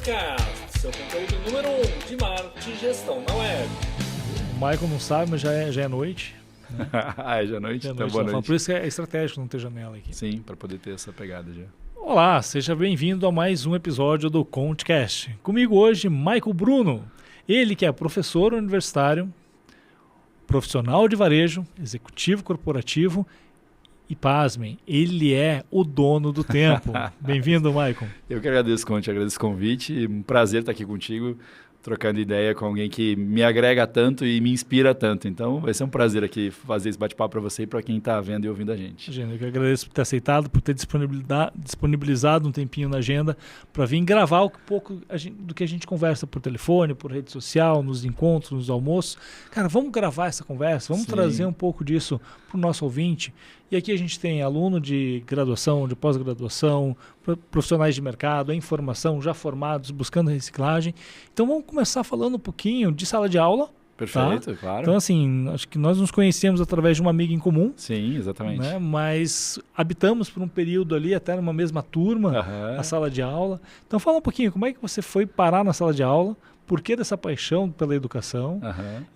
Coachcast, seu conteúdo número 1 de marketing e gestão na web. O Michael não sabe, mas já é noite. Né? Já é noite? Já é Então, noite, boa noite. Por isso que é estratégico não ter janela aqui. Sim, para poder ter essa pegada já. Olá, seja bem-vindo a mais um episódio do Coachcast. Comigo hoje, Michael Bruno. Ele que é professor universitário, profissional de varejo, executivo corporativo e, pasmem, ele é o dono do tempo. Bem-vindo, Michael. Eu que agradeço, Conte, agradeço o convite. Um prazer estar aqui contigo, trocando ideia com alguém que me agrega tanto e me inspira tanto. Então, vai ser um prazer aqui fazer esse bate-papo para você e para quem está vendo e ouvindo a gente. Gente, eu que agradeço por ter aceitado, por ter disponibilizado um tempinho na agenda para vir gravar um pouco do que a gente conversa por telefone, por rede social, nos encontros, nos almoços. Cara, vamos gravar essa conversa, vamos trazer um pouco disso para o nosso ouvinte. E aqui a gente tem aluno de graduação, de pós-graduação, profissionais de mercado, em formação, já formados, buscando reciclagem. Então vamos começar falando um pouquinho de sala de aula. Perfeito, tá? claro. Então assim, acho que nós nos conhecemos através de uma amiga em comum. Sim, exatamente. Né? Mas habitamos por um período ali, até numa mesma turma, a sala de aula. Então fala um pouquinho, como é que você foi parar na sala de aula? Por que dessa paixão pela educação?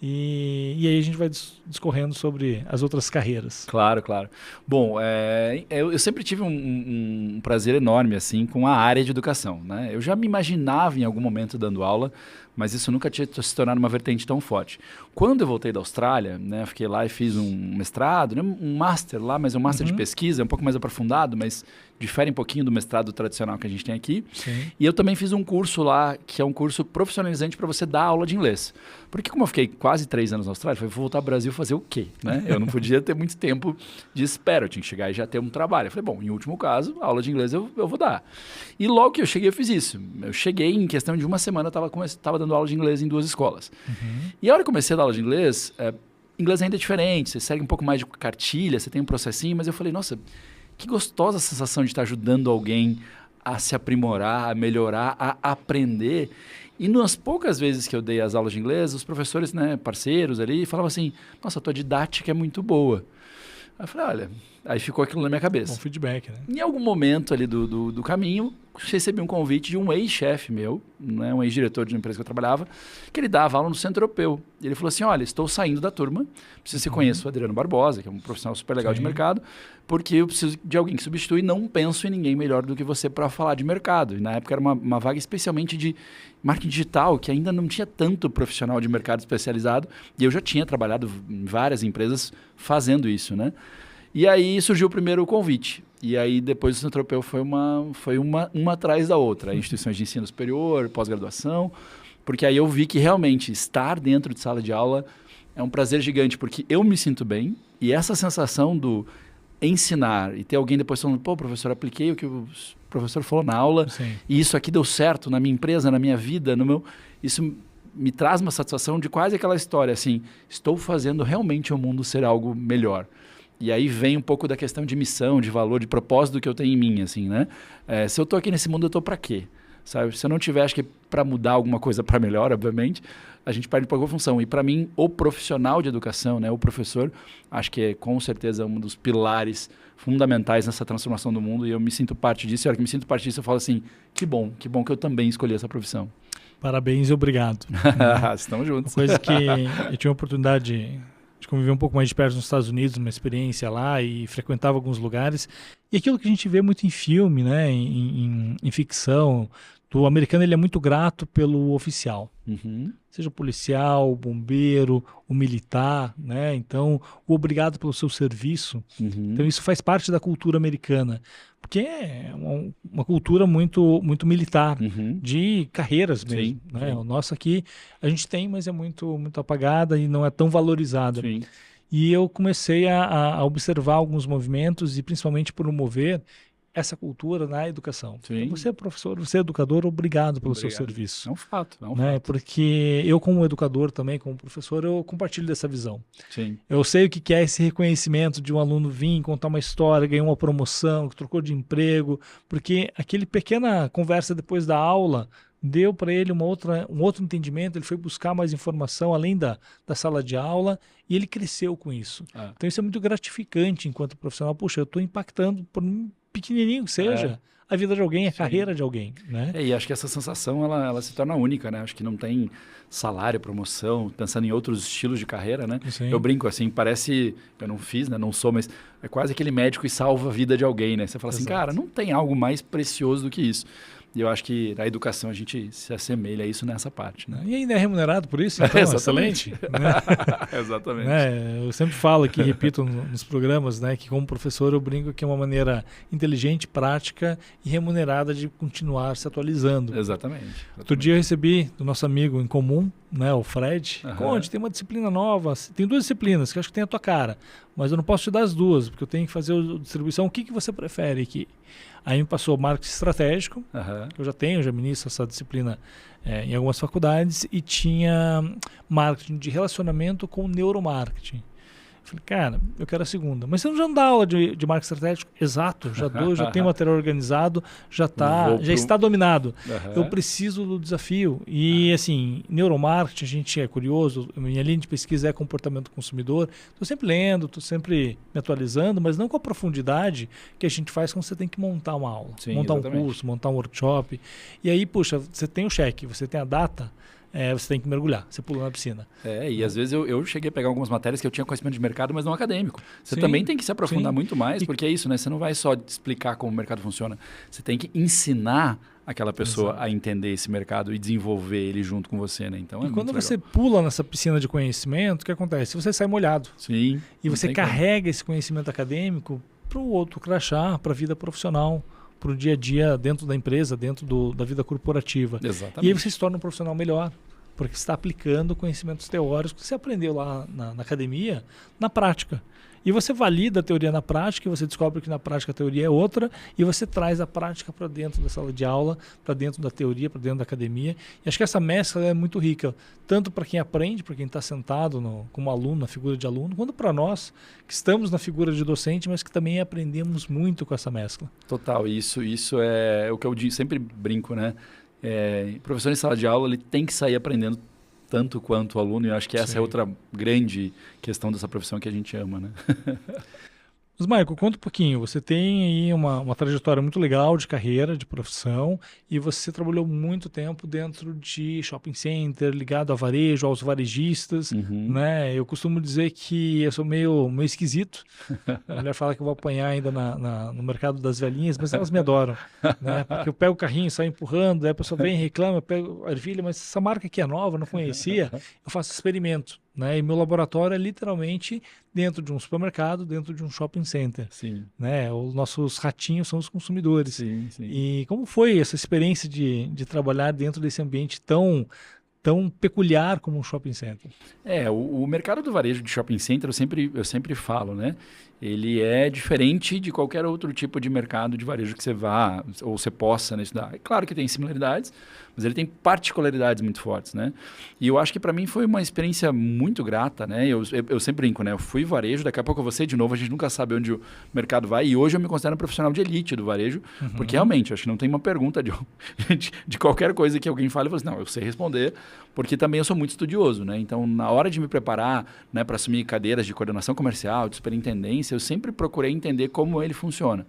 E aí a gente vai discorrendo sobre as outras carreiras. Claro, claro. Bom, eu sempre tive um prazer enorme assim, com a área de educação. Né? Eu já me imaginava em algum momento dando aula, mas isso nunca tinha se tornado uma vertente tão forte. Quando eu voltei da Austrália, né, fiquei lá e fiz um mestrado, né, um master lá, mas é um master de pesquisa, um pouco mais aprofundado, mas difere um pouquinho do mestrado tradicional que a gente tem aqui. Sim. E eu também fiz um curso lá, que é um curso profissionalizante para você dar aula de inglês. Porque como eu fiquei quase 3 anos na Austrália, eu falei, vou voltar ao Brasil fazer o quê? Né? Eu não podia ter muito tempo de espera, eu tinha que chegar e já ter um trabalho. Eu falei, bom, em último caso, aula de inglês eu vou dar. E logo que eu cheguei, eu fiz isso. Eu cheguei, em questão de uma semana, eu estava dando aula de inglês em 2 escolas. E a hora que eu comecei a dar aula de inglês, inglês ainda é diferente, você segue um pouco mais de cartilha, você tem um processinho, mas eu falei, nossa, que gostosa a sensação de estar ajudando alguém a se aprimorar, a melhorar, a aprender. E nas poucas vezes que eu dei as aulas de inglês, os professores, né, parceiros ali, falavam assim, nossa, a tua didática é muito boa. Aí eu falei, olha, aí ficou aquilo na minha cabeça. Bom feedback, né? Em algum momento ali do caminho, recebi um convite de um ex-chefe meu, né, um ex-diretor de uma empresa que eu trabalhava, que ele dava aula no Centro Europeu. E ele falou assim, olha, estou saindo da turma, preciso que você conheça o Adriano Barbosa, que é um profissional super legal de mercado, porque eu preciso de alguém que substitui, não penso em ninguém melhor do que você para falar de mercado. E na época era uma vaga especialmente de marketing digital, que ainda não tinha tanto profissional de mercado especializado, e eu já tinha trabalhado em várias empresas fazendo isso, né? E aí surgiu o primeiro convite. E aí depois o Centro Europeu foi uma atrás da outra. Instituições de ensino superior, pós-graduação. Porque aí eu vi que realmente estar dentro de sala de aula é um prazer gigante, porque eu me sinto bem. E essa sensação do ensinar e ter alguém depois falando, pô, professor, apliquei o que o professor falou na aula. Sim. E isso aqui deu certo na minha empresa, na minha vida, isso me traz uma satisfação de quase aquela história, assim, estou fazendo realmente o mundo ser algo melhor. E aí vem um pouco da questão de missão, de valor, de propósito que eu tenho em mim, assim, né? Se eu estou aqui nesse mundo, eu estou para quê? Sabe? Se eu não tiver, acho que para mudar alguma coisa para melhor, obviamente, a gente perde para alguma função. E para mim, o profissional de educação, né, o professor, acho que é com certeza um dos pilares fundamentais nessa transformação do mundo. E eu me sinto parte disso. E a hora que me sinto parte disso, eu falo assim, que bom que eu também escolhi essa profissão. Parabéns e obrigado. Estamos juntos. Uma coisa que eu tive a oportunidade de conviver um pouco mais de perto nos Estados Unidos, uma experiência lá e frequentava alguns lugares. E aquilo que a gente vê muito em filme, né, em ficção, o americano ele é muito grato pelo oficial. Seja o policial, o bombeiro, o militar, né? Então, o obrigado pelo seu serviço. Então, isso faz parte da cultura americana. Porque é uma cultura muito, muito militar, de carreiras mesmo. Sim, Né? sim. O nosso aqui, a gente tem, mas é muito, muito apagada e não é tão valorizada. Sim. E eu comecei a observar alguns movimentos e principalmente promover essa cultura na educação. Então, você é professor, você é educador, obrigado pelo seu serviço. É um fato. Né? Porque eu, como educador também, como professor, eu compartilho dessa visão. Sim. Eu sei o que é esse reconhecimento de um aluno vir contar uma história, ganhar uma promoção, que trocou de emprego, porque aquele pequena conversa depois da aula deu para ele um outro entendimento, ele foi buscar mais informação além da sala de aula e ele cresceu com isso. Então isso é muito gratificante enquanto profissional. Puxa, eu estou impactando por um pequenininho que seja, a vida de alguém, a carreira de alguém, né? E acho que essa sensação, ela se torna única, né? Acho que não tem salário, promoção, pensando em outros estilos de carreira, né? Sim. Eu brinco assim, parece, eu não fiz, né? Não sou, mas é quase aquele médico que salva a vida de alguém, né? Você fala assim, Exato. cara, não tem algo mais precioso do que isso. E eu acho que na educação a gente se assemelha a isso nessa parte, né? E ainda é remunerado por isso, então, Exatamente. excelente. Né? Exatamente. Eu sempre falo aqui, repito nos programas, né, que como professor eu brinco que é uma maneira inteligente, prática e remunerada de continuar se atualizando. Exatamente. Outro dia eu recebi do nosso amigo em comum, né, o Fred, Conte, tem uma disciplina nova, tem 2 disciplinas que eu acho que tem a tua cara, mas eu não posso te dar as 2, porque eu tenho que fazer a distribuição. O que você prefere aqui? Aí me passou marketing estratégico, que eu já ministro essa disciplina em algumas faculdades, e tinha marketing de relacionamento com neuromarketing. Falei, cara, eu quero a segunda. Mas você já não dá aula de marketing estratégico? Exato, já dou, já tenho material organizado, já está dominado. Eu preciso do desafio. E assim, neuromarketing, a gente é curioso, minha linha de pesquisa é comportamento do consumidor. Estou sempre lendo, estou sempre me atualizando, mas não com a profundidade que a gente faz quando você tem que montar uma aula. Sim, montar exatamente. um curso, montar um workshop. E aí, puxa, você tem o cheque, você tem a data, você tem que mergulhar, você pula na piscina. E às vezes eu cheguei a pegar algumas matérias que eu tinha conhecimento de mercado, mas não acadêmico. Você Sim, também tem que se aprofundar sim. muito mais, porque é isso, né? Você não vai só explicar como o mercado funciona. Você tem que ensinar aquela pessoa Exato. a entender esse mercado e desenvolver ele junto com você, né? Então E quando você pula nessa piscina de conhecimento, o que acontece? Você sai molhado. Sim. E você carrega esse conhecimento acadêmico para o outro crachá, para a vida profissional, para o dia a dia dentro da empresa, dentro da vida corporativa. Exatamente. E aí você se torna um profissional melhor, porque você está aplicando conhecimentos teóricos que você aprendeu lá na academia, na prática. E você valida a teoria na prática, e você descobre que na prática a teoria é outra, e você traz a prática para dentro da sala de aula, para dentro da teoria, para dentro da academia. E acho que essa mescla é muito rica, tanto para quem aprende, para quem está sentado como aluno, na figura de aluno, quanto para nós, que estamos na figura de docente, mas que também aprendemos muito com essa mescla. Total, isso é o que eu sempre brinco, né? Professor em sala de aula, ele tem que sair aprendendo tanto quanto o aluno, e eu acho que essa Sim. é outra grande questão dessa profissão que a gente ama, né? Mas, Michael, conta um pouquinho. Você tem aí uma trajetória muito legal de carreira, de profissão, e você trabalhou muito tempo dentro de shopping center, ligado a varejo, aos varejistas, né? Eu costumo dizer que eu sou meio esquisito. A mulher fala que eu vou apanhar ainda no mercado das velhinhas, mas elas me adoram, né? Porque eu pego o carrinho, saio empurrando, daí a pessoa vem e reclama, eu pego a ervilha, mas essa marca aqui é nova, não conhecia. Eu faço experimento. Né? E meu laboratório é literalmente dentro de um supermercado, dentro de um shopping center. Sim. Né? Os nossos ratinhos são os consumidores. Sim. E como foi essa experiência de trabalhar dentro desse ambiente tão peculiar como um shopping center? O mercado do varejo de shopping center, eu sempre falo, né? Ele é diferente de qualquer outro tipo de mercado de varejo que você vá ou você possa estudar. É claro que tem similaridades, mas ele tem particularidades muito fortes, né? E eu acho que para mim foi uma experiência muito grata, né? Eu sempre brinco, né? Eu fui varejo, daqui a pouco eu vou ser de novo, a gente nunca sabe onde o mercado vai, e hoje eu me considero um profissional de elite do varejo, porque realmente, acho que não tem uma pergunta de qualquer coisa que alguém fale, eu falo assim, não, eu sei responder, porque também eu sou muito estudioso, né? Então, na hora de me preparar, né, para assumir cadeiras de coordenação comercial, de superintendência, eu sempre procurei entender como ele funciona.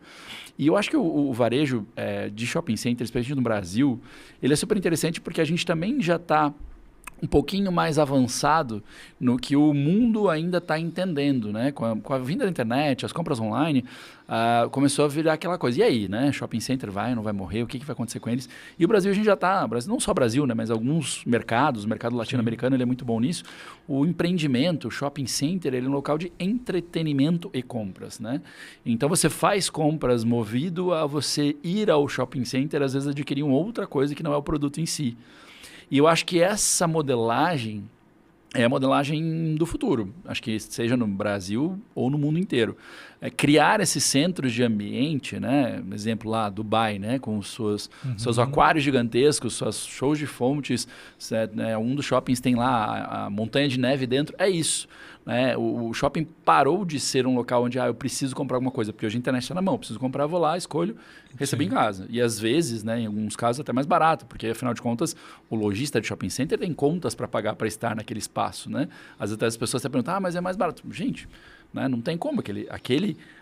E eu acho que o varejo de shopping center, especialmente no Brasil, ele é super interessante porque a gente também já está um pouquinho mais avançado no que o mundo ainda está entendendo, né? Com a vinda da internet, as compras online, começou a virar aquela coisa. E aí, né? Shopping center vai, não vai morrer? O que vai acontecer com eles? E o Brasil, a gente já está, não só o Brasil, né? Mas alguns mercados, o mercado latino-americano, ele é muito bom nisso. O empreendimento, o shopping center, ele é um local de entretenimento e compras, né? Então, você faz compras movido a você ir ao shopping center, às vezes adquirir uma outra coisa que não é o produto em si. E eu acho que essa modelagem é a modelagem do futuro. Acho que seja no Brasil ou no mundo inteiro. Criar esses centros de ambiente, né? Exemplo lá, Dubai, né? Com seus aquários gigantescos, suas shows de fontes. Né? Um dos shoppings tem lá a montanha de neve dentro. É isso. Né? O shopping parou de ser um local onde eu preciso comprar alguma coisa, porque hoje a internet está na mão. Preciso comprar, vou lá, escolho, recebo em casa. E às vezes, né, em alguns casos, até mais barato, porque afinal de contas, o lojista de shopping center tem contas para pagar para estar naquele espaço. Né? Às vezes as pessoas até perguntam, mas é mais barato. Gente, né? Não tem como.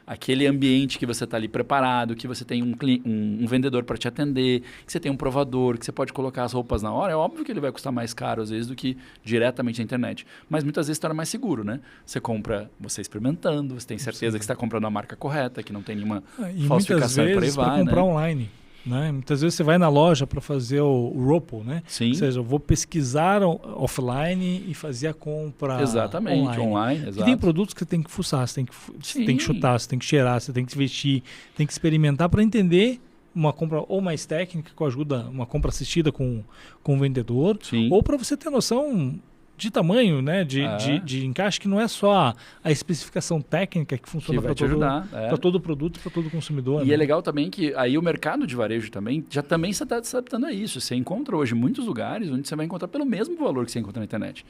Aquele ambiente que você está ali preparado, que você tem um vendedor para te atender, que você tem um provador, que você pode colocar as roupas na hora, é óbvio que ele vai custar mais caro, às vezes, do que diretamente na internet. Mas muitas vezes torna mais seguro, né? Você compra, você experimentando, você tem certeza que você está comprando a marca correta, que não tem nenhuma E falsificação muitas e por aí vezes para vai, comprar né? online. Né? Muitas vezes você vai na loja para fazer o ROPO, né? Sim. Ou seja, eu vou pesquisar offline e fazer a compra Exatamente, online, E exato. tem produtos que você tem que fuçar, você tem que chutar, você tem que cheirar, você tem que vestir, tem que experimentar para entender uma compra ou mais técnica, com ajuda, uma compra assistida com o vendedor, Sim. ou para você ter noção de tamanho, né? De encaixe, que não é só a especificação técnica que funciona Que vai te ajudar. É. para todo produto, para todo consumidor. E né? é legal também que aí o mercado de varejo também se está se adaptando a isso. Você encontra hoje muitos lugares onde você vai encontrar pelo mesmo valor que você encontra na internet.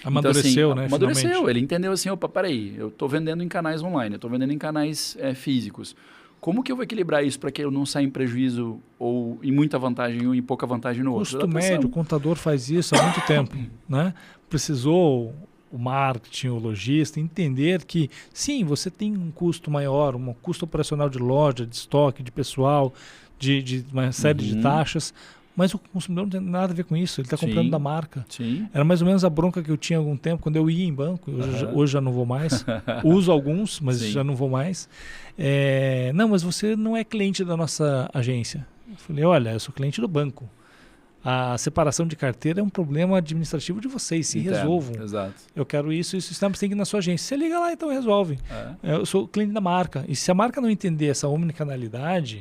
Amadureceu, então, assim, né? Amadureceu. Finalmente. Ele entendeu assim, opa, peraí, eu estou vendendo em canais online, eu estou vendendo em canais físicos. Como que eu vou equilibrar isso para que eu não saia em prejuízo ou em muita vantagem em um e pouca vantagem no outro? Custo médio, o contador faz isso há muito tempo. Né? Precisou o marketing, o lojista entender que, sim, você tem um custo maior, um custo operacional de loja, de estoque, de pessoal, de uma série de taxas, mas o consumidor não tem nada a ver com isso, ele está comprando da marca. Sim. Era mais ou menos a bronca que eu tinha há algum tempo, quando eu ia em banco, hoje já não vou mais, uso alguns, mas já não vou mais. Não, mas você não é cliente da nossa agência. Eu falei, olha, eu sou cliente do banco. A separação de carteira é um problema administrativo de vocês, se resolvam. Exato. Eu quero isso, você tem que ir na sua agência. Você liga lá, então resolve. Eu sou cliente da marca. E se a marca não entender essa omnicanalidade,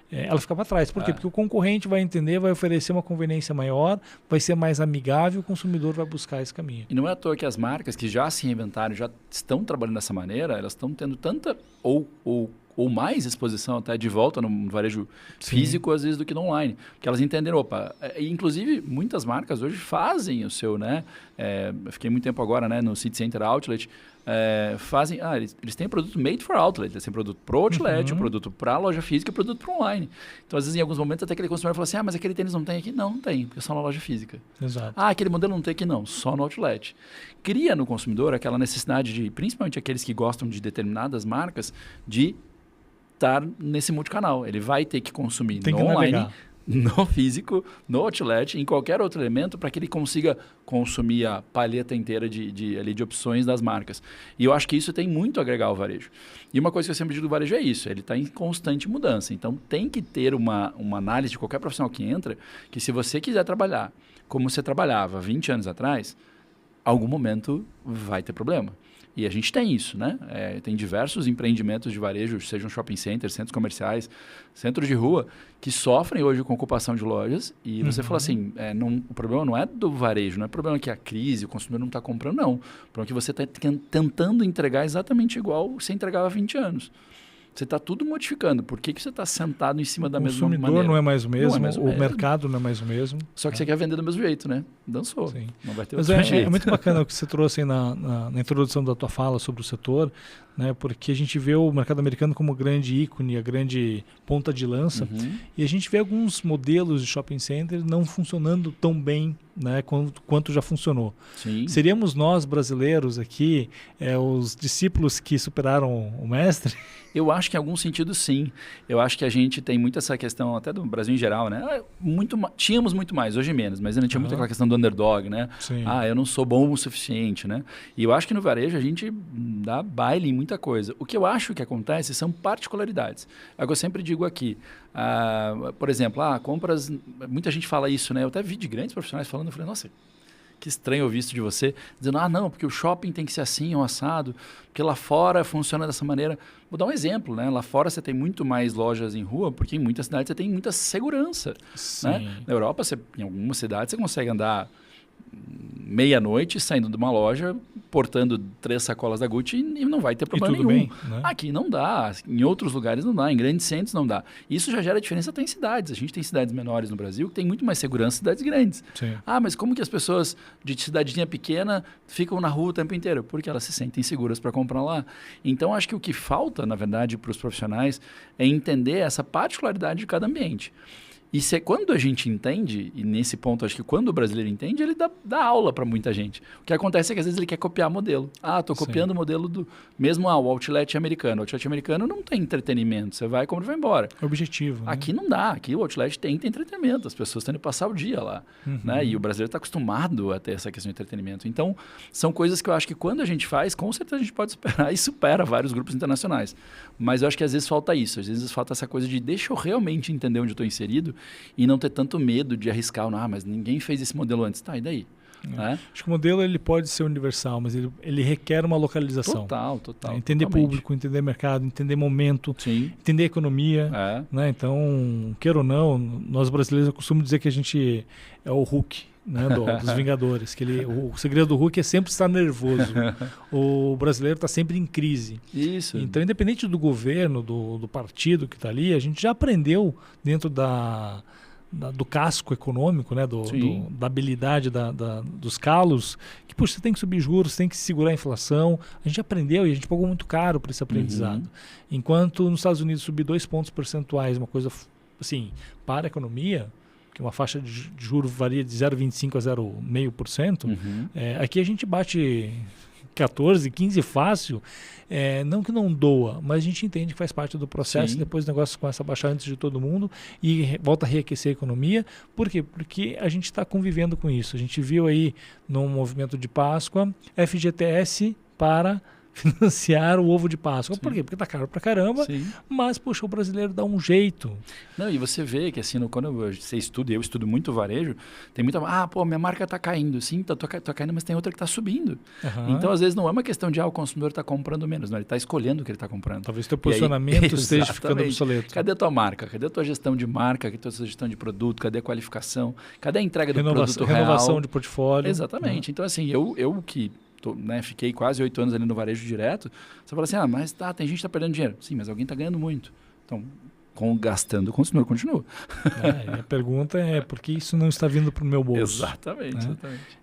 ela fica para trás. Por quê? Porque o concorrente vai entender, vai oferecer uma conveniência maior, vai ser mais amigável, o consumidor vai buscar esse caminho. E não é à toa que as marcas que já se reinventaram, já estão trabalhando dessa maneira, elas estão tendo tanta ou mais exposição até de volta no varejo físico, às vezes, do que no online. Porque elas entenderam, inclusive, muitas marcas hoje fazem o seu, né? Eu fiquei muito tempo agora, né, no City Center Outlet, eles têm produto made for outlet, eles têm produto pro outlet, produto para loja física e produto para online. Então, às vezes, em alguns momentos, até aquele consumidor fala assim, mas aquele tênis não tem aqui? Não tem, porque é só na loja física. Exato. Aquele modelo não tem aqui? Não, só no outlet. Cria no consumidor aquela necessidade de, principalmente aqueles que gostam de determinadas marcas, de estar nesse multicanal. Ele vai ter que consumir no online, no físico, no outlet, em qualquer outro elemento, para que ele consiga consumir a palheta inteira de opções das marcas. E eu acho que isso tem muito a agregar ao varejo. E uma coisa que eu sempre digo do varejo é isso, ele está em constante mudança. Então, tem que ter uma análise de qualquer profissional que entra, que se você quiser trabalhar como você trabalhava 20 anos atrás, algum momento vai ter problema. E a gente tem isso, né? Tem diversos empreendimentos de varejo, sejam shopping centers, centros comerciais, centros de rua, que sofrem hoje com ocupação de lojas. E você fala assim, o problema não é do varejo, não é problema que a crise, o consumidor não está comprando, não. O problema é que você está tentando entregar exatamente igual você entregava há 20 anos. Você está tudo modificando. Por que você está sentado em cima da mesma maneira? O consumidor não é mais o mesmo, o mercado não é mais o mesmo. Só que você quer vender do mesmo jeito, né? Dançou. Sim. Não vai ter Mas outro jeito. É muito bacana o que você trouxe aí na introdução da tua fala sobre o setor, né? Porque a gente vê o mercado americano como grande ícone, a grande ponta de lança, e a gente vê alguns modelos de shopping center não funcionando tão bem, né, quanto já funcionou. Sim. Seríamos nós, brasileiros aqui, os discípulos que superaram o mestre? Eu acho que em algum sentido, sim. Eu acho que a gente tem muito essa questão, até do Brasil em geral, né? Tínhamos muito mais, hoje menos, mas ainda tinha muito aquela questão do underdog, né? Sim. Eu não sou bom o suficiente, né? E eu acho que no varejo a gente dá baile em muita coisa. O que eu acho que acontece são particularidades. É o que eu sempre digo aqui. Por exemplo, compras... Muita gente fala isso, né? Eu até vi de grandes profissionais falando, eu falei, nossa... Que estranho ouvir isso de você, dizendo, não, porque o shopping tem que ser assim, ou assado, porque lá fora funciona dessa maneira. Vou dar um exemplo, né? Lá fora você tem muito mais lojas em rua, porque em muitas cidades você tem muita segurança. Né? Na Europa, em algumas cidades, você consegue andar meia-noite saindo de uma loja, portando 3 sacolas da Gucci e não vai ter problema nenhum. Bem, né? Aqui não dá, em outros lugares não dá, em grandes centros não dá. Isso já gera diferença até em cidades. A gente tem cidades menores no Brasil que tem muito mais segurança que cidades grandes. Sim. Mas como que as pessoas de cidadezinha pequena ficam na rua o tempo inteiro? Porque elas se sentem seguras para comprar lá. Então, acho que o que falta, na verdade, para os profissionais é entender essa particularidade de cada ambiente. Quando a gente entende, e nesse ponto acho que quando o brasileiro entende, ele dá aula para muita gente. O que acontece é que às vezes ele quer copiar modelo. Estou copiando o modelo do... Mesmo o outlet americano. O outlet americano não tem entretenimento. Você vai, compra e vai embora. É objetivo. Né? Aqui não dá. Aqui o outlet tem entretenimento. As pessoas estão indo passar o dia lá. Né? E o brasileiro está acostumado a ter essa questão de entretenimento. Então, são coisas que eu acho que quando a gente faz, com certeza a gente pode superar e supera vários grupos internacionais. Mas eu acho que às vezes falta isso. Às vezes falta essa coisa de deixa eu realmente entender onde eu estou inserido e não ter tanto medo de arriscar. Mas ninguém fez esse modelo antes. Tá, e daí? É. Acho que o modelo ele pode ser universal, mas ele requer uma localização. Total. Entender público, entender mercado, entender momento, entender economia. Né? Então, queira ou não, nós brasileiros costumamos dizer que a gente é o Hulk, né, dos Vingadores. Que o segredo do Hulk é sempre estar nervoso. O brasileiro está sempre em crise. Isso. Então, independente do governo, do partido que está ali, a gente já aprendeu dentro do casco econômico, né, da habilidade dos calos, que puxa, você tem que subir juros, tem que segurar a inflação. A gente aprendeu e a gente pagou muito caro por esse aprendizado. Enquanto nos Estados Unidos subir 2 pontos percentuais, uma coisa assim, para a economia, que uma faixa de juros varia de 0,25% a 0,5%, aqui a gente bate 14, 15 fácil, não que não doa, mas a gente entende que faz parte do processo. Depois o negócio começa a baixar antes de todo mundo e volta a reaquecer a economia. Por quê? Porque a gente está convivendo com isso. A gente viu aí no movimento de Páscoa, FGTS para financiar o ovo de Páscoa. Por quê? Porque tá caro pra caramba, mas, poxa, o brasileiro dá um jeito. Não, e você vê que assim, quando você estuda, eu estudo muito varejo, tem muita... minha marca tá caindo. Sim, tá caindo, mas tem outra que tá subindo. Então, às vezes, não é uma questão de, o consumidor tá comprando menos, não, ele tá escolhendo o que ele tá comprando. Talvez o teu posicionamento esteja ficando obsoleto. Cadê a tua marca? Cadê a tua gestão de marca? Cadê a tua gestão de produto? Cadê a qualificação? Cadê a entrega do produto real? Renovação de portfólio. Exatamente. Então, assim, eu que... fiquei quase 8 anos ali no varejo direto, você fala assim, mas tem gente que está perdendo dinheiro. Sim, mas alguém está ganhando muito. Então, gastando, o consumidor continua. E a pergunta é, por que isso não está vindo para o meu bolso? Exatamente.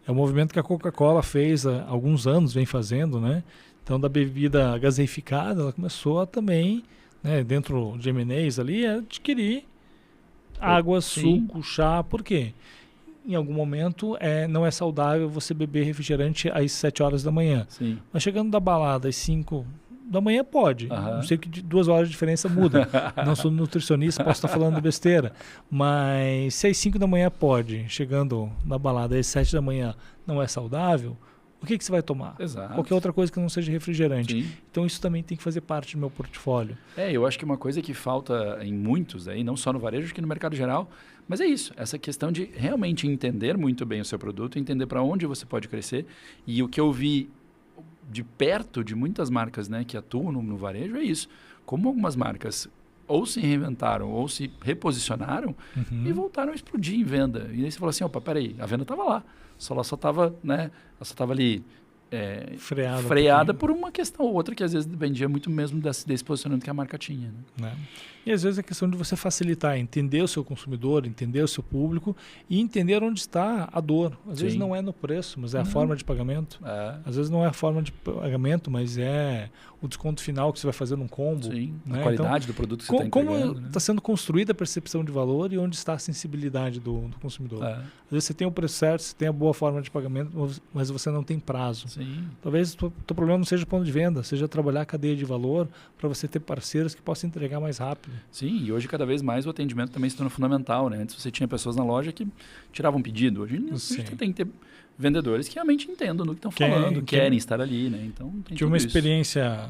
É um movimento que a Coca-Cola fez há alguns anos, vem fazendo, né? Então, da bebida gaseificada, ela começou a também, né, dentro de M&As ali, a adquirir água, suco, chá. Por quê? Em algum momento não é saudável você beber refrigerante às 7 horas da manhã. Mas chegando da balada às 5 da manhã pode. Não sei que de 2 horas de diferença muda. Não sou nutricionista, posso estar falando besteira. Mas se às 5 da manhã pode, chegando na balada às 7 da manhã não é saudável, o que você vai tomar? Exato. Qualquer outra coisa que não seja refrigerante. Então isso também tem que fazer parte do meu portfólio. Eu acho que uma coisa que falta em muitos, aí, não só no varejo, acho que no mercado geral, mas é isso, essa questão de realmente entender muito bem o seu produto, entender para onde você pode crescer. E o que eu vi de perto de muitas marcas, né, que atuam no varejo é isso. Como algumas marcas ou se reinventaram ou se reposicionaram e voltaram a explodir em venda. E aí você fala assim, peraí, a venda estava lá. Ela só estava ali freada por uma questão ou outra que às vezes dependia muito mesmo desse posicionamento que a marca tinha. Né? E às vezes é questão de você facilitar, entender o seu consumidor, entender o seu público e entender onde está a dor. Às vezes não é no preço, mas é a forma de pagamento. Às vezes não é a forma de pagamento, mas é o desconto final que você vai fazer num combo. Né? A qualidade do produto que você está entregando. Como está sendo construída a percepção de valor e onde está a sensibilidade do consumidor. Às vezes você tem o preço certo, você tem a boa forma de pagamento, mas você não tem prazo. Talvez o teu problema não seja o ponto de venda, seja trabalhar a cadeia de valor para você ter parceiros que possam entregar mais rápido. Sim, e hoje cada vez mais o atendimento também se torna fundamental, né? Antes você tinha pessoas na loja que tiravam pedido, hoje você tem que ter vendedores que realmente entendam do que estão falando, querem estar ali, né? Então tem Tive uma experiência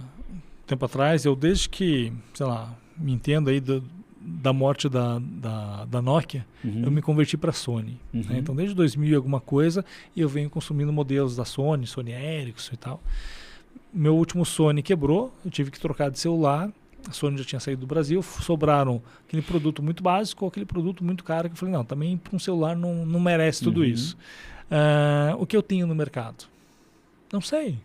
tempo atrás, eu desde que, sei lá, me entendo aí da morte da Nokia, eu me converti para a Sony. Né? Então, desde 2000 e alguma coisa, eu venho consumindo modelos da Sony Ericsson e tal. Meu último Sony quebrou, eu tive que trocar de celular, a Sony já tinha saído do Brasil, sobraram aquele produto muito básico ou aquele produto muito caro, que eu falei, não, também para um celular não merece tudo isso. O que eu tenho no mercado? Não sei.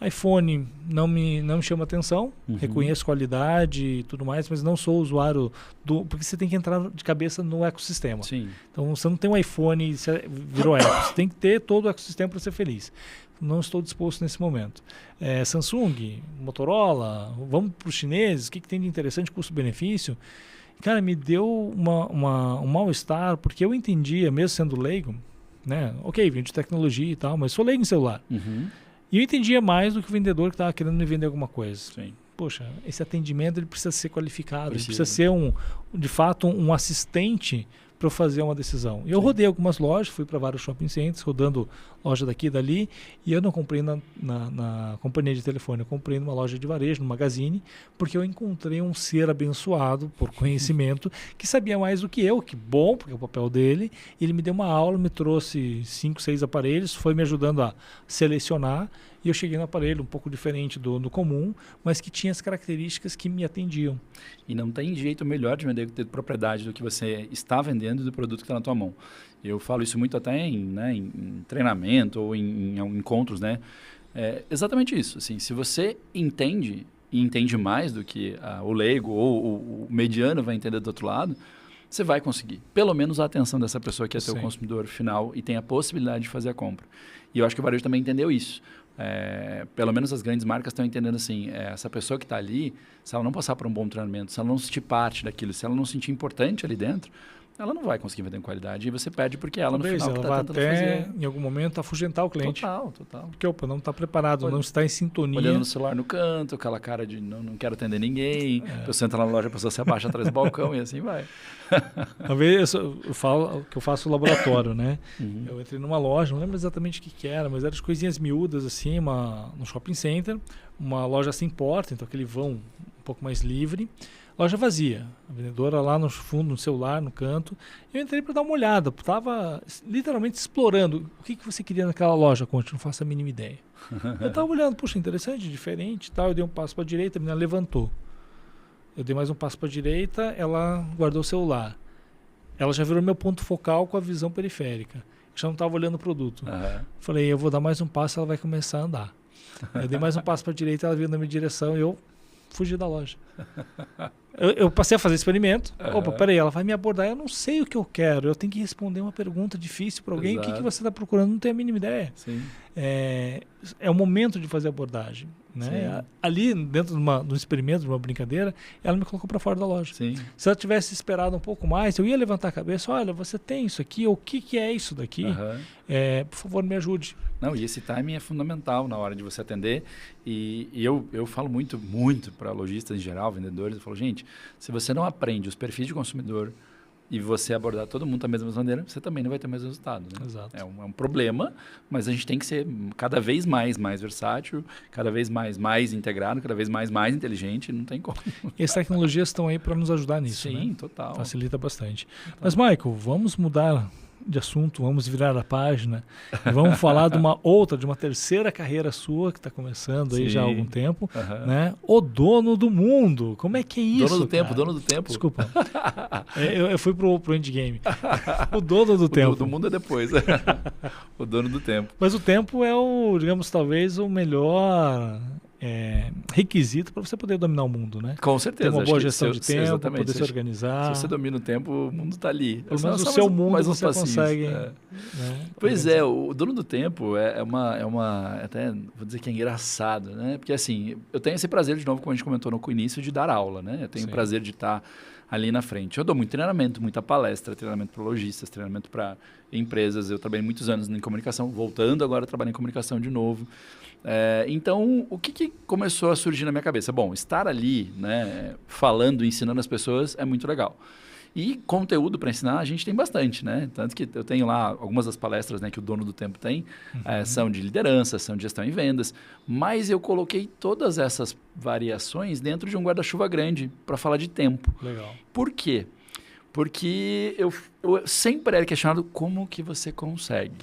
iPhone não me chama atenção, reconheço qualidade e tudo mais, mas não sou usuário porque você tem que entrar de cabeça no ecossistema. Então você não tem um iPhone e você virou Apple, você tem que ter todo o ecossistema para ser feliz. Não estou disposto nesse momento. Samsung, Motorola, vamos para os chineses, o que tem de interessante, custo-benefício? Cara, me deu um mal-estar, porque eu entendia, mesmo sendo leigo, né? Ok, vende tecnologia e tal, mas sou leigo em celular. Uhum. E eu entendia mais do que o vendedor que estava querendo me vender alguma coisa. Sim. Poxa, esse atendimento ele precisa ser qualificado, ele Precisa. precisa ser de fato, um assistente para eu fazer uma decisão. E eu rodei algumas lojas, fui para vários shopping centers, rodando loja daqui e dali, e eu não comprei na companhia de telefone, eu comprei numa loja de varejo, no Magazine, porque eu encontrei um ser abençoado por conhecimento, que sabia mais do que eu, que bom, porque é o papel dele, e ele me deu uma aula, me trouxe 5, 6 aparelhos, foi me ajudando a selecionar, e eu cheguei no aparelho um pouco diferente do comum, mas que tinha as características que me atendiam. E não tem jeito melhor de vender ter propriedade do que você está vendendo do produto que está na tua mão. Eu falo isso muito até em treinamento ou em encontros, né? É exatamente isso. Assim, se você entende e entende mais do que o leigo ou o mediano vai entender do outro lado, você vai conseguir. Pelo menos a atenção dessa pessoa que é teu consumidor final e tem a possibilidade de fazer a compra. E eu acho que o varejo também entendeu isso. Pelo menos as grandes marcas estão entendendo assim, essa pessoa que está ali, se ela não passar por um bom treinamento, se ela não sentir parte daquilo, se ela não se sentir importante ali dentro, ela não vai conseguir vender com qualidade e você perde porque ela Talvez no final ela está vai tentando até, fazer. em algum momento, afugentar o cliente. Total. Porque opa, não está preparado, não está em sintonia. Olhando no celular no canto, aquela cara de não quero atender ninguém, a pessoa entra lá na loja, a pessoa se abaixa atrás do balcão e assim vai. Uma vez eu falo que eu faço laboratório, né? Uhum. Eu entrei numa loja, não lembro exatamente o que era, mas eram as coisinhas miúdas assim, no shopping center, uma loja sem porta, então aquele vão um pouco mais livre. Loja vazia, a vendedora lá no fundo, no celular, no canto. Eu entrei para dar uma olhada, estava literalmente explorando. O que você queria naquela loja, Conte? Não faço a mínima ideia. Eu estava olhando, puxa, interessante, diferente e tal. Eu dei um passo para a direita, a menina levantou. Eu dei mais um passo para a direita, ela guardou o celular. Ela já virou meu ponto focal com a visão periférica. Eu já não estava olhando o produto. Uhum. Falei, eu vou dar mais um passo, ela vai começar a andar. Eu dei mais um passo para a direita, ela veio na minha direção e eu fugi da loja. Eu passei a fazer experimento. Opa, peraí, ela vai me abordar. Eu não sei o que eu quero. Eu tenho que responder uma pergunta difícil para alguém. Exato. O que você está procurando? Não tenho a mínima ideia. Sim. É o momento de fazer a abordagem. Né? Ali, dentro de um experimento, de uma brincadeira, ela me colocou para fora da loja. Sim. Se ela tivesse esperado um pouco mais, eu ia levantar a cabeça. Olha, você tem isso aqui. O que é isso daqui? Por favor, me ajude. Não, e esse timing é fundamental na hora de você atender. E eu falo muito para lojistas em geral, vendedores, eu falo, gente, se você não aprende os perfis de consumidor e você abordar todo mundo da mesma maneira, você também não vai ter o mesmo resultado. Né? Exato. É um problema, mas a gente tem que ser cada vez mais versátil, cada vez mais integrado, cada vez mais inteligente, não tem como. E as tecnologias estão aí para nos ajudar nisso. Sim, né? total. Facilita bastante. Total. Mas, Michael, vamos mudar de assunto, vamos virar a página e vamos falar de uma terceira carreira sua que está começando aí já há algum tempo, né? O dono do mundo. Como é que é isso? Dono do tempo. Desculpa. Eu fui pro endgame. O dono do tempo. Do mundo é depois. O dono do tempo. Mas o tempo é digamos, talvez o melhor requisito para você poder dominar o mundo, né? Com certeza. Ter uma boa gestão de tempo, poder se organizar. Se você domina o tempo, o mundo está ali. Pelo menos o seu mundo você consegue. Pois é, o dono do tempo é uma até vou dizer que é engraçado, né? Porque assim, eu tenho esse prazer de novo, como a gente comentou no início, de dar aula, né? Eu tenho o prazer de estar ali na frente. Eu dou muito treinamento, muita palestra, treinamento para lojistas, treinamento para empresas. Eu trabalhei muitos anos em comunicação, voltando agora a trabalhar em comunicação de novo. Então, o que começou a surgir na minha cabeça? Bom, estar ali, né, falando, ensinando as pessoas é muito legal. E conteúdo para ensinar a gente tem bastante, né? Tanto que eu tenho lá algumas das palestras, né, que o dono do tempo tem, são de liderança, são de gestão em vendas, mas eu coloquei todas essas variações dentro de um guarda-chuva grande para falar de tempo. Legal. Por quê? Porque eu sempre era questionado como que você consegue.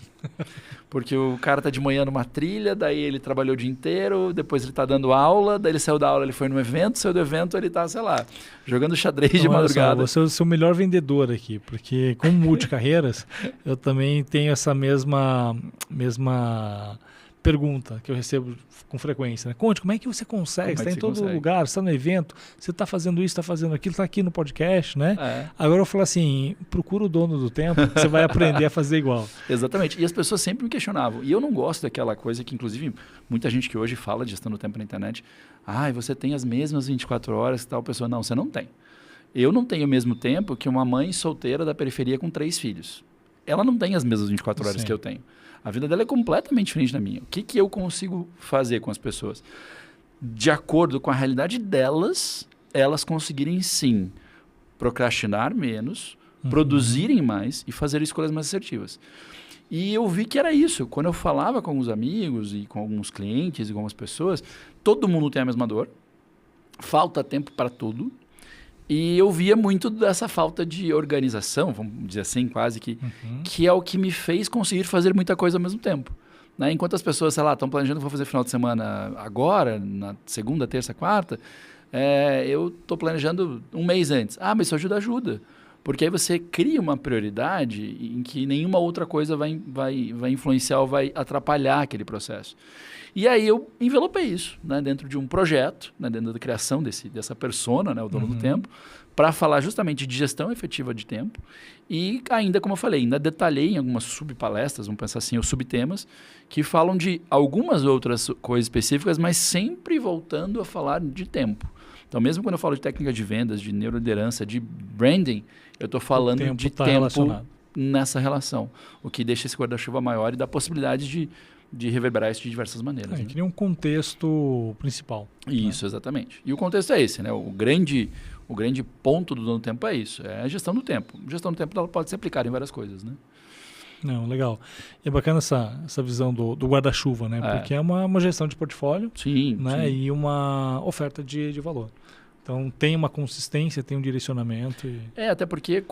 Porque o cara tá de manhã numa trilha, daí ele trabalhou o dia inteiro, depois ele tá dando aula, daí ele saiu da aula, ele foi num evento, saiu do evento, ele tá, sei lá, jogando xadrez de madrugada. Você é o seu melhor vendedor aqui, porque como multicarreiras, eu também tenho essa mesma pergunta que eu recebo com frequência, né? Conte, como é que você consegue? Você está em todo lugar, você está no evento, você está fazendo isso, está fazendo aquilo, está aqui no podcast, né? Agora eu falo assim, procura o dono do tempo, que você vai aprender a fazer igual. Exatamente. E as pessoas sempre me questionavam. E eu não gosto daquela coisa que, inclusive, muita gente que hoje fala de gestão do tempo na internet, você tem as mesmas 24 horas que tal pessoa. Não, você não tem. Eu não tenho o mesmo tempo que uma mãe solteira da periferia com 3 filhos. Ela não tem as mesmas 24 horas que eu tenho. A vida dela é completamente diferente da minha. O que eu consigo fazer com as pessoas? De acordo com a realidade delas, elas conseguirem, sim, procrastinar menos, produzirem mais e fazer escolhas mais assertivas. E eu vi que era isso. Quando eu falava com alguns amigos e com alguns clientes e com algumas pessoas, todo mundo tem a mesma dor. Falta tempo para tudo. E eu via muito dessa falta de organização, vamos dizer assim, quase que é o que me fez conseguir fazer muita coisa ao mesmo tempo. Né? Enquanto as pessoas, sei lá, estão planejando, vou fazer final de semana agora, na segunda, terça, quarta, eu estou planejando um mês antes. Mas isso ajuda. Porque aí você cria uma prioridade em que nenhuma outra coisa vai influenciar ou vai atrapalhar aquele processo. E aí eu envelopei isso, né, dentro de um projeto, né, dentro da criação dessa persona, né, o dono do tempo, para falar justamente de gestão efetiva de tempo. E ainda, como eu falei, ainda detalhei em algumas subpalestras, vamos pensar assim, ou subtemas, que falam de algumas outras coisas específicas, mas sempre voltando a falar de tempo. Então, mesmo quando eu falo de técnica de vendas, de neuroliderança, de branding, eu estou falando de tempo nessa relação. O que deixa esse guarda-chuva maior e dá possibilidade de reverberar isso de diversas maneiras. Que nem um contexto principal. Isso, né? Exatamente. E o contexto é esse, né? O grande ponto do dono do tempo é isso, é a gestão do tempo. A gestão do tempo ela pode ser aplicada em várias coisas, né? Não, legal. E é bacana essa visão do guarda-chuva, né? Porque é uma gestão de portfólio, né? E uma oferta de valor. Então, tem uma consistência, tem um direcionamento. Até porque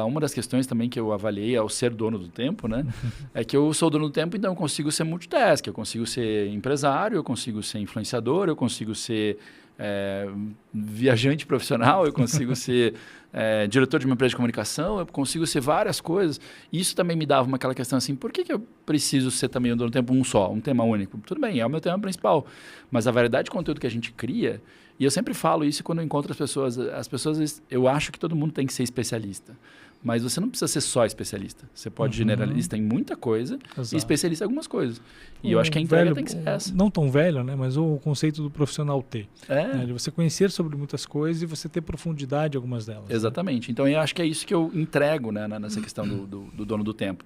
uma das questões também que eu avaliei ao ser dono do tempo, né? É que eu sou dono do tempo, então eu consigo ser multitask, eu consigo ser empresário, eu consigo ser influenciador, eu consigo ser viajante profissional, eu consigo ser diretor de uma empresa de comunicação, eu consigo ser várias coisas. Isso também me dava aquela questão assim, por que eu preciso ser também o dono do tempo um tema único? Tudo bem, é o meu tema principal, mas a variedade de conteúdo que a gente cria, e eu sempre falo isso quando eu encontro as pessoas, eu acho que todo mundo tem que ser especialista. Mas você não precisa ser só especialista. Você pode generalista em muita coisa e especialista em algumas coisas. E eu acho que a entrega tem que ser essa. Não tão velho, né? Mas o conceito do profissional T. Né? De você conhecer sobre muitas coisas e você ter profundidade em algumas delas. Exatamente. Né? Então, eu acho que é isso que eu entrego, né, nessa questão do dono do tempo.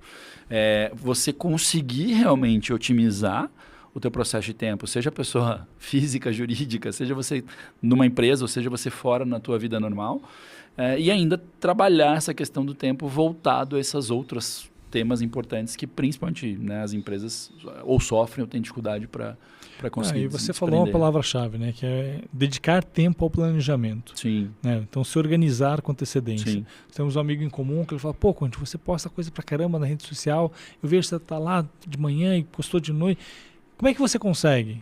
Você conseguir realmente otimizar o teu processo de tempo, seja pessoa física, jurídica, seja você numa empresa ou seja você fora na tua vida normal, e ainda trabalhar essa questão do tempo voltado a esses outros temas importantes que principalmente, né, as empresas ou sofrem ou têm dificuldade para conseguir E você falou uma palavra-chave, né, que é dedicar tempo ao planejamento. Sim. Né? Então, se organizar com antecedência. Sim. Temos um amigo em comum que ele fala, Conte, você posta coisa pra caramba na rede social, eu vejo que você tá lá de manhã e postou de noite. Como é que você consegue?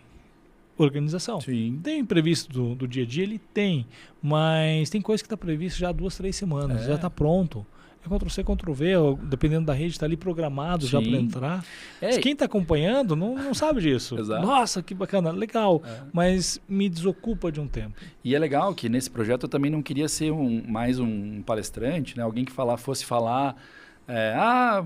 Organização. Sim. Tem imprevisto do dia a dia? Ele tem. Mas tem coisa que está previsto já há 2, 3 semanas. Já está pronto. É Ctrl-C, Ctrl-V, dependendo da rede, está ali programado já para entrar. Quem está acompanhando não sabe disso. Exato. Nossa, que bacana, legal. Mas me desocupa de um tempo. E é legal que nesse projeto eu também não queria ser mais um palestrante, né? Alguém que fosse falar...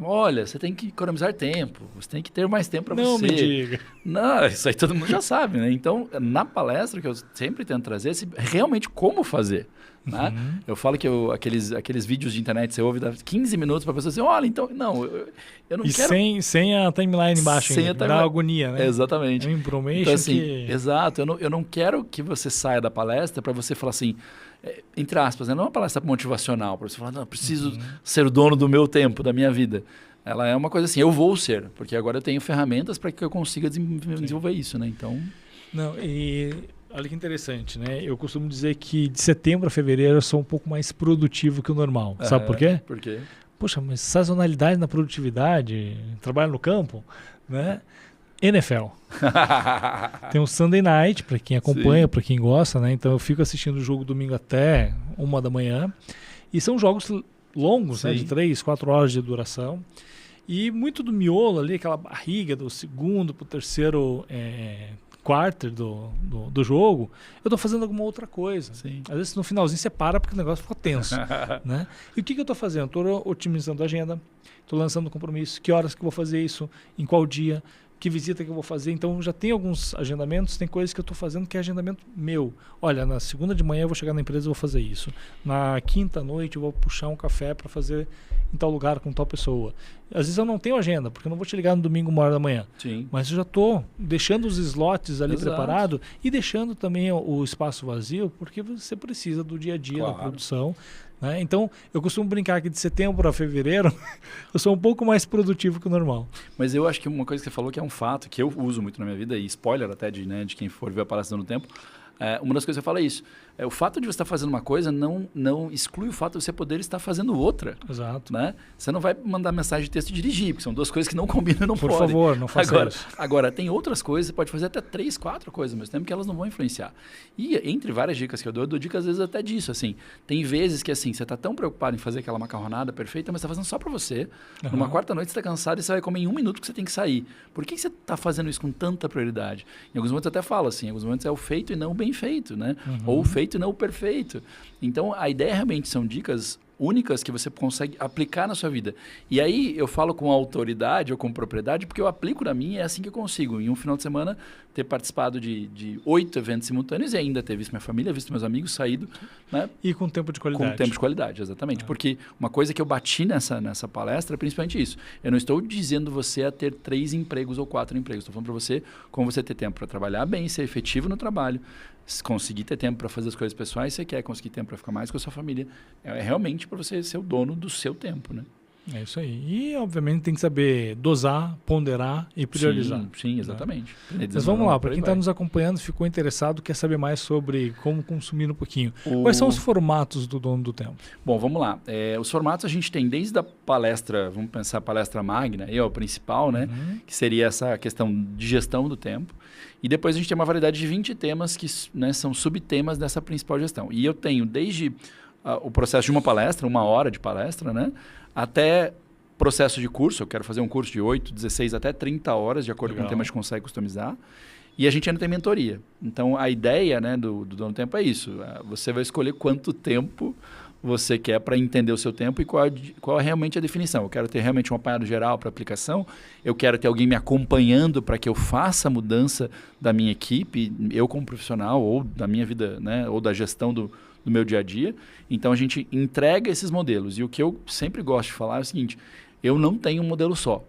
olha, você tem que economizar tempo, você tem que ter mais tempo para você. Não me diga. Não, isso aí todo mundo já sabe, né? Então, na palestra que eu sempre tento trazer, realmente como fazer. Né? Eu falo que aqueles vídeos de internet você ouve, dá 15 minutos para a pessoa dizer, olha, então, não, eu não quero... sem a timeline embaixo ainda, dá agonia, né? Exatamente. É um information então, assim, exato, eu não quero que você saia da palestra para você falar assim, entre aspas, né? Não é uma palestra motivacional, para você falar, não, eu preciso ser o dono do meu tempo, da minha vida. Ela é uma coisa assim, eu vou ser, porque agora eu tenho ferramentas para que eu consiga desenvolver isso, né? Então... Não, e olha que interessante, né? Eu costumo dizer que de setembro a fevereiro eu sou um pouco mais produtivo que o normal. Sabe por quê? Por quê? Poxa, mas sazonalidade na produtividade, trabalho no campo, né? NFL. Tem um Sunday Night, para quem acompanha, para quem gosta, né? Então eu fico assistindo o jogo domingo até 1 da manhã. E são jogos longos, né? De 3, 4 horas de duração. E muito do miolo ali, aquela barriga do segundo pro terceiro quarter do jogo, eu tô fazendo alguma outra coisa. Sim. Às vezes no finalzinho você para porque o negócio ficou tenso. Né? E o que eu tô fazendo? Tô otimizando a agenda, tô lançando compromisso, que horas que eu vou fazer isso, em qual dia, que visita que eu vou fazer. Então já tem alguns agendamentos, tem coisas que eu estou fazendo que é agendamento meu. Olha, na segunda de manhã eu vou chegar na empresa e vou fazer isso. Na quinta noite eu vou puxar um café para fazer em tal lugar com tal pessoa. Às vezes eu não tenho agenda, porque eu não vou te ligar no domingo 1h da manhã. Sim. Mas eu já estou deixando os slots ali Exato. preparado e deixando também o espaço vazio, porque você precisa do dia a dia da produção. Né? Então, eu costumo brincar que de setembro a fevereiro eu sou um pouco mais produtivo que o normal. Mas eu acho que uma coisa que você falou que é um fato, que eu uso muito na minha vida, e spoiler até de quem for ver a palestra no tempo, uma das coisas que eu falo é isso. O fato de você estar fazendo uma coisa não exclui o fato de você poder estar fazendo outra. Exato. Né? Você não vai mandar mensagem de texto e dirigir, porque são duas coisas que não combinam e não podem. Por favor, não faça isso. Agora, tem outras coisas, você pode fazer até 3, 4 coisas ao mesmo tempo que elas não vão influenciar. E entre várias dicas que eu dou dicas às vezes até disso. Assim, tem vezes que assim, você está tão preocupado em fazer aquela macarronada perfeita, mas você está fazendo só para você. Numa quarta noite você está cansado e você vai comer em 1 minuto que você tem que sair. Por que você está fazendo isso com tanta prioridade? Em alguns momentos eu até falo assim, em alguns momentos é o feito e não o bem feito, né? Ou o feito e não o perfeito. Então, a ideia realmente são dicas únicas que você consegue aplicar na sua vida. E aí, eu falo com autoridade ou com propriedade, porque eu aplico na minha e é assim que eu consigo. Em um final de semana, ter participado de 8 eventos simultâneos e ainda ter visto minha família, visto meus amigos, saído. Né? E com tempo de qualidade. Com tempo de qualidade, exatamente. Porque uma coisa que eu bati nessa palestra é principalmente isso. Eu não estou dizendo você a ter 3 empregos ou 4 empregos. Estou falando para você como você ter tempo para trabalhar bem, ser efetivo no trabalho, conseguir ter tempo para fazer as coisas pessoais, você quer conseguir tempo para ficar mais com a sua família. É realmente para você ser o dono do seu tempo, né? É isso aí. E, obviamente, tem que saber dosar, ponderar e priorizar. Sim, exatamente. Né? Mas vamos lá, para quem está nos acompanhando, ficou interessado, quer saber mais sobre como consumir um pouquinho. Quais são os formatos do Dono do Tempo? Bom, vamos lá. Os formatos a gente tem desde a palestra, vamos pensar a palestra magna, o principal, né? Que seria essa questão de gestão do tempo. E depois a gente tem uma variedade de 20 temas que são subtemas dessa principal gestão. E eu tenho desde o processo de uma palestra, 1 hora de palestra, né? Até processo de curso. Eu quero fazer um curso de 8, 16 até 30 horas, de acordo com o tema que a gente consegue customizar. E a gente ainda tem mentoria. Então, a ideia, né, do Dono do Tempo é isso. Você vai escolher quanto tempo você quer para entender o seu tempo e qual é realmente a definição. Eu quero ter realmente um apanhado geral para aplicação, eu quero ter alguém me acompanhando para que eu faça a mudança da minha equipe, eu como profissional, ou da minha vida, né, ou da gestão do meu dia a dia. Então, a gente entrega esses modelos. E o que eu sempre gosto de falar é o seguinte, eu não tenho um modelo só.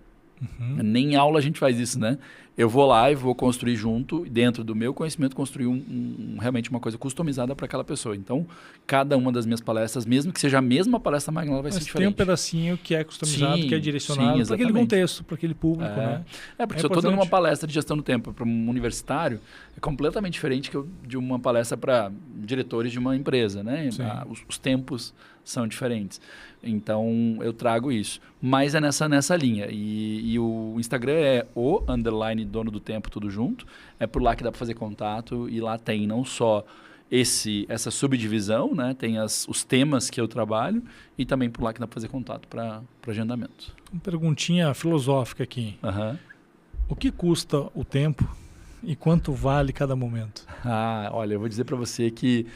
Nem em aula a gente faz isso, né? Eu vou lá e vou construir junto, dentro do meu conhecimento, construir realmente uma coisa customizada para aquela pessoa. Então, cada uma das minhas palestras, mesmo que seja a mesma palestra magna, ela vai ser diferente. Tem um pedacinho que é customizado, que é direcionado para aquele contexto, para aquele público, né? Porque se eu estou dando uma palestra de gestão do tempo para um universitário, é completamente diferente de uma palestra para diretores de uma empresa, né? Os tempos são diferentes. Então, eu trago isso. Mas é nessa linha. E o Instagram é _Dono do Tempo, tudo junto. É por lá que dá para fazer contato. E lá tem não só essa subdivisão, né? Tem os temas que eu trabalho. E também por lá que dá para fazer contato para agendamento. Uma perguntinha filosófica aqui. O que custa o tempo e quanto vale cada momento? Olha, eu vou dizer para você que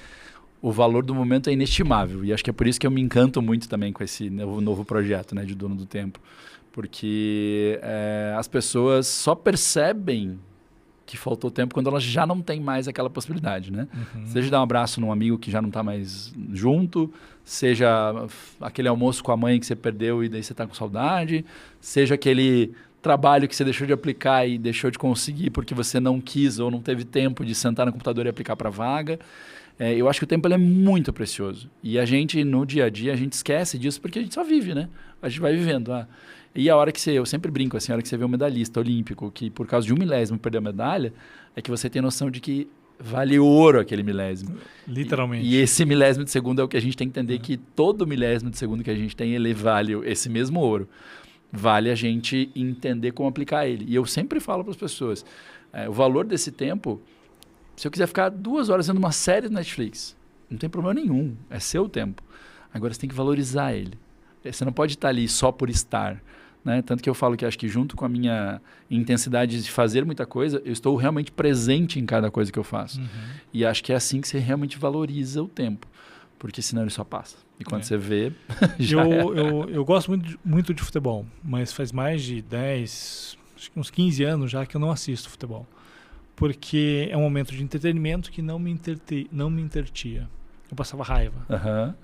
o valor do momento é inestimável. E acho que é por isso que eu me encanto muito também com esse novo projeto, né, de Dono do Tempo. Porque as pessoas só percebem que faltou tempo quando elas já não têm mais aquela possibilidade, né? Seja dar um abraço num amigo que já não está mais junto, seja aquele almoço com a mãe que você perdeu e daí você está com saudade, seja aquele trabalho que você deixou de aplicar e deixou de conseguir porque você não quis ou não teve tempo de sentar no computador e aplicar para a vaga. Eu acho que o tempo ele é muito precioso. E a gente, no dia a dia, a gente esquece disso porque a gente só vive, né? A gente vai vivendo. E a hora que eu sempre brinco assim, a hora que você vê um medalhista olímpico que por causa de 1 milésimo perdeu a medalha, é que você tem noção de que vale ouro aquele milésimo. Literalmente. E esse milésimo de segundo é o que a gente tem que entender, que todo milésimo de segundo que a gente tem, ele vale esse mesmo ouro. Vale a gente entender como aplicar ele. E eu sempre falo para as pessoas, o valor desse tempo... Se eu quiser ficar 2 horas vendo uma série do Netflix, não tem problema nenhum. É seu tempo. Agora você tem que valorizar ele. Você não pode estar ali só por estar. né? Tanto que eu falo que acho que junto com a minha intensidade de fazer muita coisa, eu estou realmente presente em cada coisa que eu faço. E acho que é assim que você realmente valoriza o tempo, porque senão ele só passa. E quando você vê, já eu gosto muito de futebol, mas faz mais de 10, acho que uns 15 anos já que eu não assisto futebol. Porque é um momento de entretenimento que não me intertia. Eu passava raiva.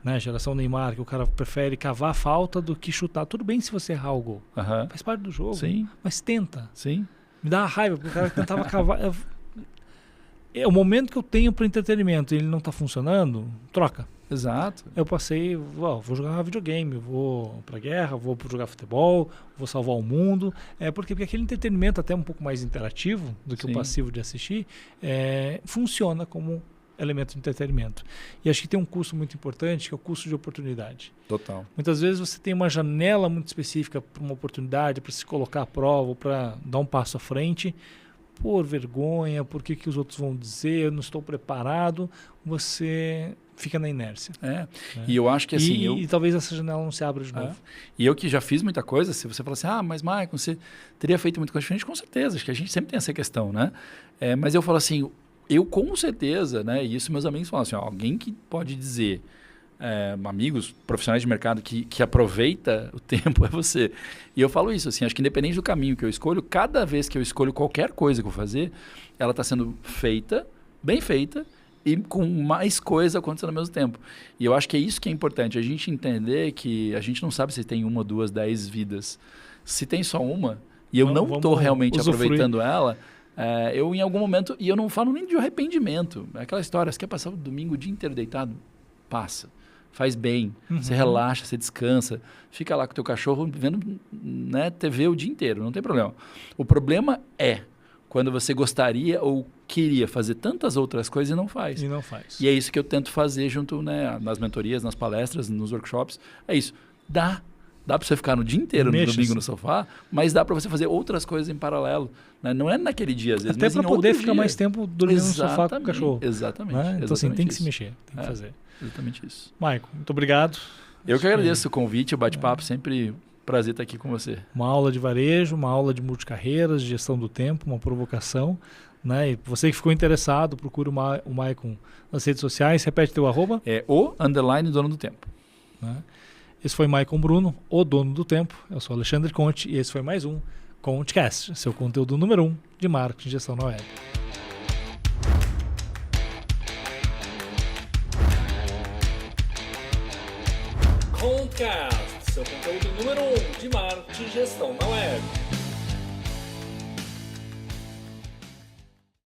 Né? Geração Neymar, que o cara prefere cavar a falta do que chutar. Tudo bem se você errar o gol. Faz parte do jogo. Sim. Mas tenta. Sim. Me dá uma raiva, porque o cara tentava cavar. É o momento que eu tenho para entretenimento e ele não está funcionando, troca. Exato. Eu passei, vou jogar videogame, vou pra guerra, vou jogar futebol, vou salvar o mundo. Porque aquele entretenimento até um pouco mais interativo do que o passivo de assistir, funciona como elemento de entretenimento. E acho que tem um custo muito importante, que é o custo de oportunidade. Total. Muitas vezes você tem uma janela muito específica para uma oportunidade, para se colocar à prova, para dar um passo à frente, por vergonha, por que os outros vão dizer, eu não estou preparado, você fica na inércia. E eu acho que assim... E talvez essa janela não se abra de novo. E eu que já fiz muita coisa, se você falar assim, mas Maicon, você teria feito muita coisa diferente, com certeza, acho que a gente sempre tem essa questão, né? Mas eu falo assim, eu com certeza, né? E isso meus amigos falam assim, alguém que pode dizer, amigos, profissionais de mercado que aproveita o tempo é você. E eu falo isso, assim, acho que independente do caminho que eu escolho, cada vez que eu escolho qualquer coisa que eu vou fazer, ela está sendo feita, bem feita, e com mais coisa acontecendo ao mesmo tempo. E eu acho que é isso que é importante, a gente entender que a gente não sabe se tem 1, 2, 10 vidas. Se tem só uma, e eu não estou realmente aproveitando ela, eu em algum momento, e eu não falo nem de arrependimento, é aquela história, você quer passar o domingo o dia inteiro deitado? Passa. Faz bem, você relaxa, você descansa, fica lá com o teu cachorro vendo, né, TV o dia inteiro, não tem problema. O problema é quando você gostaria ou queria fazer tantas outras coisas e não faz. E é isso que eu tento fazer junto, né, nas mentorias, nas palestras, nos workshops. É isso. Dá para você ficar no dia inteiro, no domingo no sofá, mas dá para você fazer outras coisas em paralelo. Né? Não é naquele dia, às vezes, até para poder ficar mais tempo dormindo no sofá com o cachorro. Exatamente. Né? Então, assim, tem que se mexer, tem que fazer. Exatamente isso. Maicon, muito obrigado. Eu que agradeço o convite, o bate-papo, sempre prazer estar aqui com você. Uma aula de varejo, uma aula de multicarreiras, de gestão do tempo, uma provocação. Né? E você que ficou interessado, procura o Maicon nas redes sociais. Repete teu @. _dono do tempo. Né? Esse foi Maicon Bruno, o dono do tempo. Eu sou Alexandre Conte e esse foi mais um Contecast, seu conteúdo número 1 de marketing e gestão na web. Contecast, seu conteúdo número 1 de marketing e gestão na web.